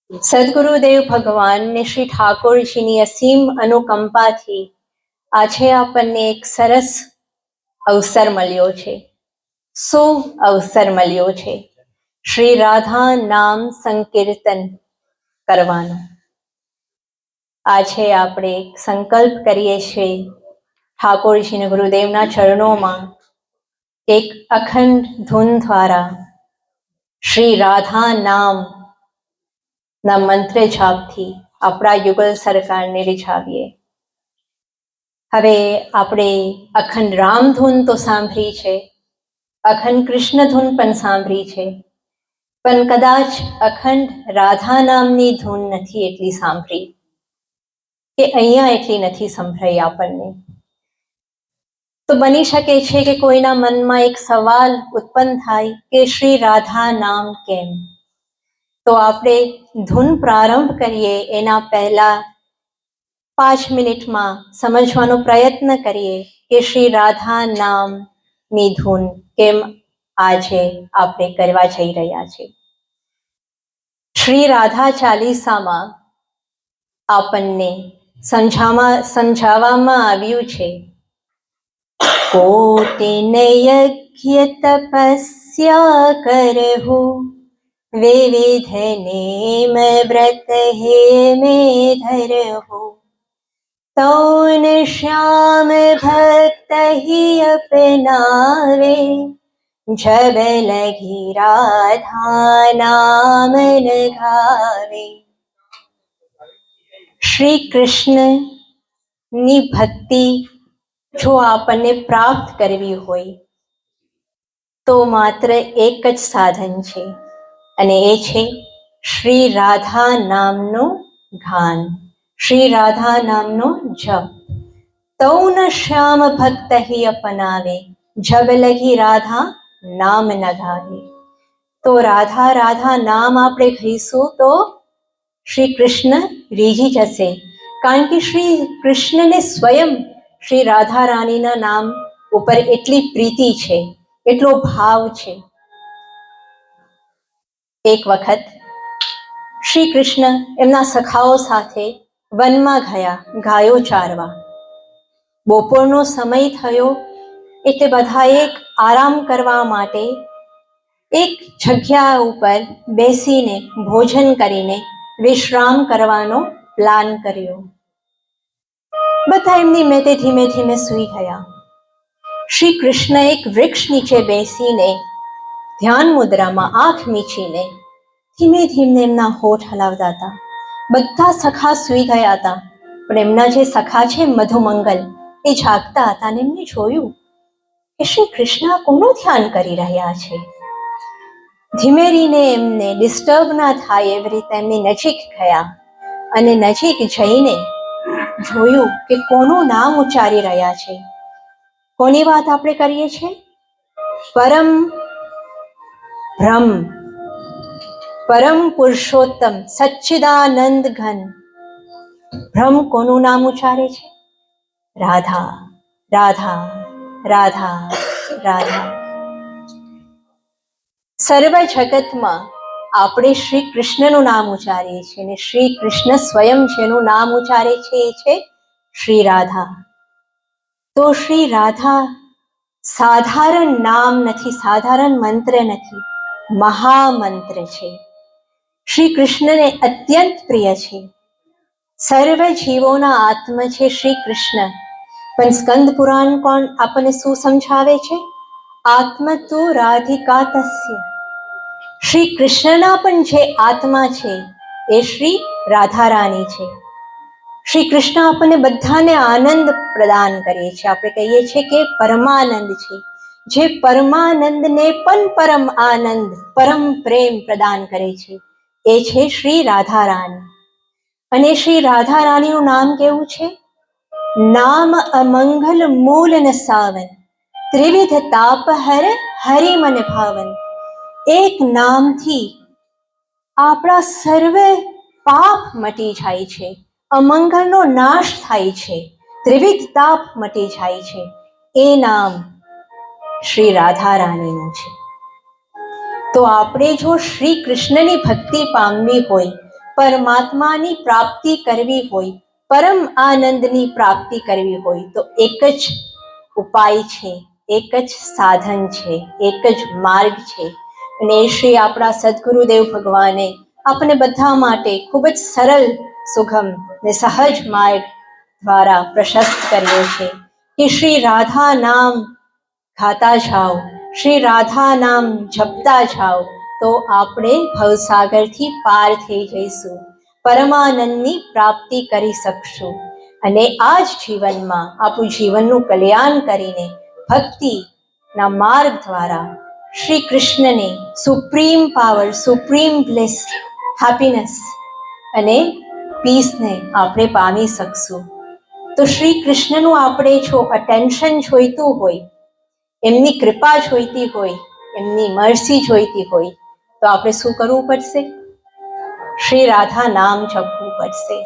સદગુરુદેવ ભગવાન ને શ્રી ઠાકોરજીની અસીમ અનુકંપાથી આજે આપણને એક સરસ અવસર મળ્યો છે, અવસર મળ્યો છે શ્રી રાધા નામ સંકીર્તન કરવાનો. આજે આપણે સંકલ્પ કરીએ છીએ ઠાકોરજીને ગુરુદેવના ચરણોમાં એક અખંડ ધૂન દ્વારા શ્રી રાધા નામ ના મંત્ર જાપથી આપણા યુગલ સરકારને રીઝાવીએ. હવે આપણે અખંડ રામ ધૂન તો સાંભળી છે, અખંડ કૃષ્ણ ધૂન પણ સાંભળી છે, પણ કદાચ અખંડ રાધા નામની ધૂન નથી એટલી સાંભળી કે અહીંયા એટલી નથી સંભળાઈ આપણને. તો બની શકે છે કે કોઈના મનમાં એક સવાલ ઉત્પન્ન થાય કે શ્રી રાધા નામ કેમ? તો આપણે ધૂન પ્રારંભ કરીએ એના પહેલા 5 મિનિટમાં સમજવાનો પ્રયત્ન કરીએ કે શ્રી રાધા નામની ધૂન કેમ આજે આપણે કરવા જઈ રહ્યા છીએ. શ્રી રાધા ચાલીસામાં આપણને સમજાવવામાં આવ્યું છે, કોટિન યજ્ઞ તપસ્યા કરહુ विविध नेम व्रत हे में धरहु तौन श्याम भक्त ही अपनावे जब लगी राधा नाम लगावे. શ્રી કૃષ્ણની ભક્તિ જો આપણને પ્રાપ્ત કરવી હોય તો માત્ર એક જ સાધન છે, અને એ છે શ્રી રાધા નામનું ગાન, શ્રી રાધા નામનો જપ. તૌન શ્યામ ભક્ત હી અપનાવે જબ લગી રાધા નામ ન ગાવે. તો રાધા રાધા નામ આપણે કહીશું તો શ્રી કૃષ્ણ રીઝી જશે, કારણ કે શ્રી કૃષ્ણને સ્વયં શ્રી રાધા રાણીના નામ ઉપર એટલી પ્રીતિ છે, એટલો ભાવ છે. એક વખત શ્રી કૃષ્ણ એમના સખાઓ સાથે વનમાં ગયા ગાયો ચારવા. બપોરનો સમય થયો એટલે બધાએ આરામ કરવા માટે એક જગ્યા ઉપર બેસીને ભોજન કરીને વિશ્રામ કરવાનો પ્લાન કર્યો. બધા એમની મેતે ધીમે ધીમે સૂઈ ગયા. શ્રી કૃષ્ણ એક વૃક્ષ નીચે બેસીને ધ્યાન મુદ્રામાં આંખ મીચીને ધીમે ધીમે એમના હોઠ હલાવતા હતા. બધા સખા સૂઈ ગયા હતા, પણ એમના જે સખા છે મધુમંગલ એ જાગતા હતા અને એમને જોયું કે શ્રી કૃષ્ણ કોનું ધ્યાન કરી રહ્યા છે. ધીમેરીને એમને ડિસ્ટર્બ ના થાય એવી રીતે એમની નજીક ગયા અને નજીક જઈને જોયું કે કોનું નામ ઉચ્ચારી રહ્યા છે. કોની વાત આપણે કરીએ છીએ? પરમ બ્રહ્મ, પરમ પુરુષોત્તમ સચ્ચિદાનંદ ઘન બ્રહ્મ કોનું નામ ઉચ્ચારે છે? રાધા રાધા રાધા રાધા. સર્વ જગતમાં આપણે શ્રી કૃષ્ણનું નામ ઉચ્ચારીએ છીએ, અને શ્રી કૃષ્ણ સ્વયં જેનું નામ ઉચ્ચારે છે એ છે શ્રી રાધા. તો શ્રી રાધા સાધારણ નામ નથી, સાધારણ મંત્ર નથી, મહામંત્ર છે. શ્રી કૃષ્ણને અત્યંત પ્રિય છે. સર્વ જીવોના આત્મા છે શ્રી કૃષ્ણ. પણ સ્કંદ પુરાણ કોણ આપણને શું સમજાવે છે? આત્મ તો રાધિકા તસ્ય. શ્રી કૃષ્ણના પણ જે આત્મા છે એ શ્રી રાધા રાણી છે. શ્રી કૃષ્ણ આપણને બધાને આનંદ પ્રદાન કરે છે. આપણે કહીએ છીએ કે પરમાનંદ છે. જે પરમાનંદને પણ પરમ આનંદ, પરમ પ્રેમ પ્રદાન કરે છે એ છે શ્રી રાધા રાણી. અને શ્રી રાધા રાણીનું નામ કેવું છે? નામ અમંગલ મૂલ ન સાવન, ત્રિવિધ તાપ હર હરિ મન ભાવન. એક નામથી આપણા સર્વે પાપ મટી જાય છે, અમંગલનો નાશ થાય છે, ત્રિવિધ તાપ મટી જાય છે. એ નામ શ્રી રાધા રાણીનું છે. તો આપણે જો શ્રી કૃષ્ણની ભક્તિ પામવી હોય પરમાત્માની પ્રાપ્તિ કરવી હોય, પરમ આનંદની પ્રાપ્તિ કરવી હોય તો એક જ ઉપાય છે, એક જ સાધન છે, એક જ માર્ગ છે. અને શ્રી આપણા સદગુરુદેવ ભગવાને આપણે બધા માટે ખૂબ જ સરળ, સુગમ ને સહજ માર્ગ દ્વારા પ્રશસ્ત કર્યો છે કે શ્રી રાધા નામ ગાતા જાઓ, શ્રી રાધા નામ જપતા જાઓ તો આપણે ભવસાગરથી પાર થઈ જઈશું, પરમાનંદની પ્રાપ્તિ કરી શકશું. અને આ જ જીવનમાં આપણું જીવનનું કલ્યાણ કરીને ભક્તિના માર્ગ દ્વારા શ્રી કૃષ્ણને supreme power, supreme bless, happiness અને પીસને આપણે પામી શકશું. તો શ્રી કૃષ્ણનું આપણે જો અટેન્શન જોઈતું હોય, એમની કૃપા જોઈતી હોય, એમની મર્સી જોઈતી હોય તો આપણે શું કરવું પડશે? શ્રી રાધા નામ જપવું પડશે.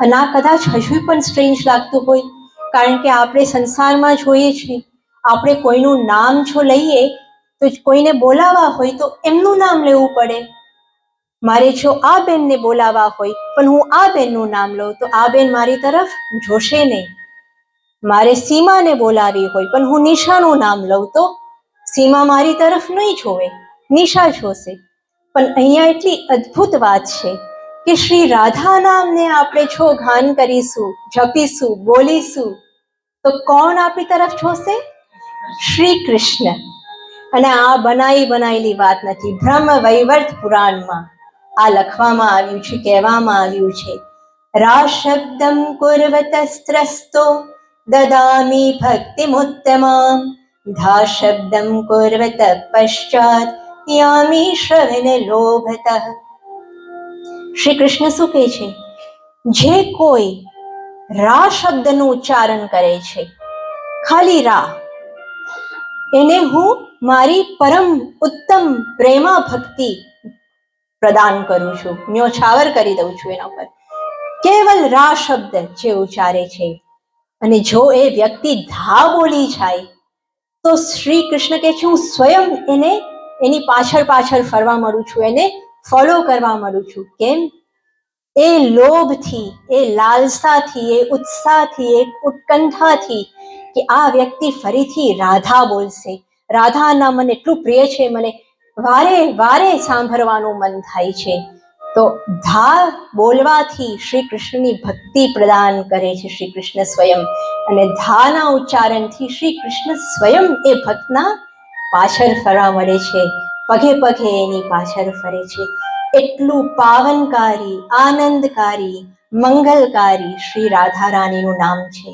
અને આ કદાચ હજુ પણ સ્ટ્રેન્જ લાગતું હોય, કારણ કે આપણે સંસારમાં જોઈએ છીએ, આપણે કોઈનું નામ જો લઈએ તો કોઈને બોલાવવા હોય તો એમનું નામ લેવું પડે. મારે જો આ બેનને બોલાવવા હોય પણ હું આ બેનનું નામ લઉં તો આ બેન મારી તરફ જોશે નહીં. મારે સીમાને બોલાવી હોય પણ હું નિશાનું નામ લઉં તો સીમા મારી તરફ નહીં જોવે, નિશા જોશે. પણ અહીંયા એટલી અદ્ભુત વાત છે કે શ્રી રાધા નામને આપણે જો ગાન કરીશું, જપીશું, બોલીશું તો કોણ આપણી તરફ જોશે? શ્રી કૃષ્ણ. અને આ બનાયેલી વાત નથી, બ્રહ્મ વૈવર્ત પુરાણમાં આ લખવામાં આવ્યું છે, કહેવામાં આવ્યું છે, રા શબ્દમ કુર્વતસ્ત્રસ્તો દદામી ભક્તિમુત્તમામ, ધા શબ્દમ કુર્વત પશ્ચાત યામી શ્રવણ લોભતઃ. શ્રી કૃષ્ણ શું કહે છે? જે કોઈ રા શબ્દનું ઉચ્ચારણ કરે છે, ખાલી રા, એને હું મારી પરમ ઉત્તમ પ્રેમા ભક્તિ પ્રદાન કરું છું, ન્યોછાવર કરી દઉં છું એના પર. કેવલ રા શબ્દ જે ઉચ્ચારે છે, અને જો એ વ્યક્તિ ધા બોલી જાય તો શ્રી કૃષ્ણ કહે છે હું સ્વયં એને એની પાછળ પાછળ ફરવા મળું છું, એને ફોલો કરવા મળું છું. કેમ? એ લોભથી, એ લાલસાથી, એ ઉત્સાહથી, એ ઉત્કંઠાથી કે આ વ્યક્તિ ફરીથી રાધા બોલશે, રાધા નામ મને એટલું પ્રિય છે, મને વારે વારે સાંભળવાનું મન થાય છે. તો ધા બોલવાથી શ્રી કૃષ્ણની ભક્તિ પ્રદાન કરે છે શ્રી કૃષ્ણ સ્વયં, અને ધાના ઉચ્ચારણથી શ્રી કૃષ્ણ સ્વયં એ ભક્તના પાછળ ફરવા મળે છે, પગે પગે એની પાછળ ફરે છે. એટલું પાવનકારી, આનંદકારી, મંગલકારી શ્રી રાધા રાણીનું નામ છે.